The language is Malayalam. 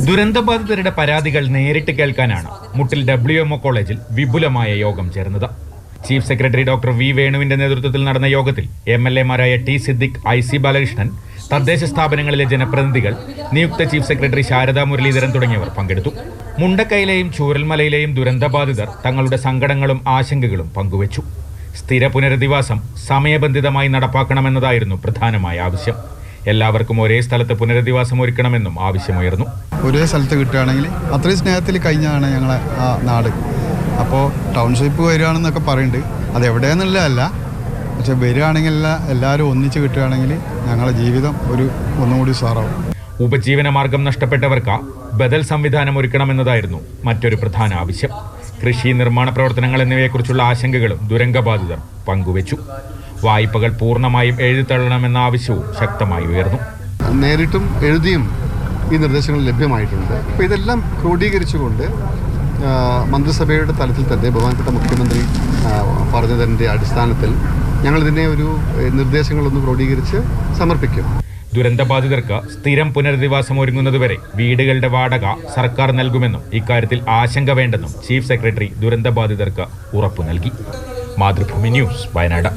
ദുരന്തബാധിതരുടെ പരാതികൾ നേരിട്ട് കേൾക്കാനാണ് മുട്ടിൽ WMO കോളേജിൽ വിപുലമായ യോഗം ചേർന്നത്. ചീഫ് സെക്രട്ടറി ഡോക്ടർ വി വേണുവിന്റെ നേതൃത്വത്തിൽ നടന്ന യോഗത്തിൽ MLA-മാരായ ടി സിദ്ദിഖ്, IC ബാലകൃഷ്ണൻ, തദ്ദേശ സ്ഥാപനങ്ങളിലെ ജനപ്രതിനിധികൾ, നിയുക്ത ചീഫ് സെക്രട്ടറി ശാരദാ മുരളീധരൻ തുടങ്ങിയവർ പങ്കെടുത്തു. മുണ്ടക്കയിലെയും ചൂരൽമലയിലെയും ദുരന്തബാധിതർ തങ്ങളുടെ സങ്കടങ്ങളും ആശങ്കകളും പങ്കുവച്ചു. സ്ഥിര പുനരധിവാസം സമയബന്ധിതമായി നടപ്പാക്കണമെന്നതായിരുന്നു പ്രധാനമായ ആവശ്യം. എല്ലാവർക്കും ഒരേ സ്ഥലത്ത് പുനരധിവാസം ഒരുക്കണമെന്നും ആവശ്യമുയർന്നു. ഒരേ സ്ഥലത്ത് കിട്ടുകയാണെങ്കിൽ അത്രയും സ്നേഹത്തിൽ കഴിഞ്ഞാണ് ഞങ്ങളെ ആ നാട്. അപ്പോൾ ടൗൺഷിപ്പ് വരികയാണെന്നൊക്കെ പറയുന്നുണ്ട്. അതെവിടെയെന്നുള്ളതല്ല, പക്ഷെ വരികയാണെങ്കിൽ എല്ലാവരും ഒന്നിച്ച് കിട്ടുകയാണെങ്കിൽ ഞങ്ങളുടെ ജീവിതം ഒന്നുകൂടി സാറാവും. ഉപജീവന മാർഗം നഷ്ടപ്പെട്ടവർക്ക് ബദൽ സംവിധാനം ഒരുക്കണമെന്നതായിരുന്നു മറ്റൊരു പ്രധാന ആവശ്യം. കൃഷി, നിർമ്മാണ പ്രവർത്തനങ്ങൾ എന്നിവയെക്കുറിച്ചുള്ള ആശങ്കകളും ദുരന്തബാധിതർ പങ്കുവച്ചു. വായ്പകൾ പൂർണ്ണമായും എഴുതിത്തള്ളണമെന്ന ആവശ്യവും ശക്തമായി ഉയർന്നു. നേരിട്ടും എഴുതിയും ഈ നിർദ്ദേശങ്ങൾ ലഭ്യമായിട്ടുണ്ട്. അപ്പോൾ ഇതെല്ലാം ക്രോഡീകരിച്ചുകൊണ്ട് മന്ത്രിസഭയുടെ തലത്തിൽ തന്നെ ബഹുമാനപ്പെട്ട മുഖ്യമന്ത്രി പറഞ്ഞതിൻ്റെ അടിസ്ഥാനത്തിൽ ഞങ്ങളിതിനെ ഒരു നിർദ്ദേശങ്ങളൊന്ന് ക്രോഡീകരിച്ച് സമർപ്പിക്കും. ദുരന്തബാധിതർക്ക് സ്ഥിരം പുനരധിവാസം ഒരുങ്ങുന്നതുവരെ വീടുകളുടെ വാടക സർക്കാർ നൽകുമെന്നും ഇക്കാര്യത്തിൽ ആശങ്ക വേണ്ടെന്നും ചീഫ് സെക്രട്ടറി ദുരന്തബാധിതർക്ക് ഉറപ്പു നൽകി. മാതൃഭൂമി ന്യൂസ്, വയനാട്.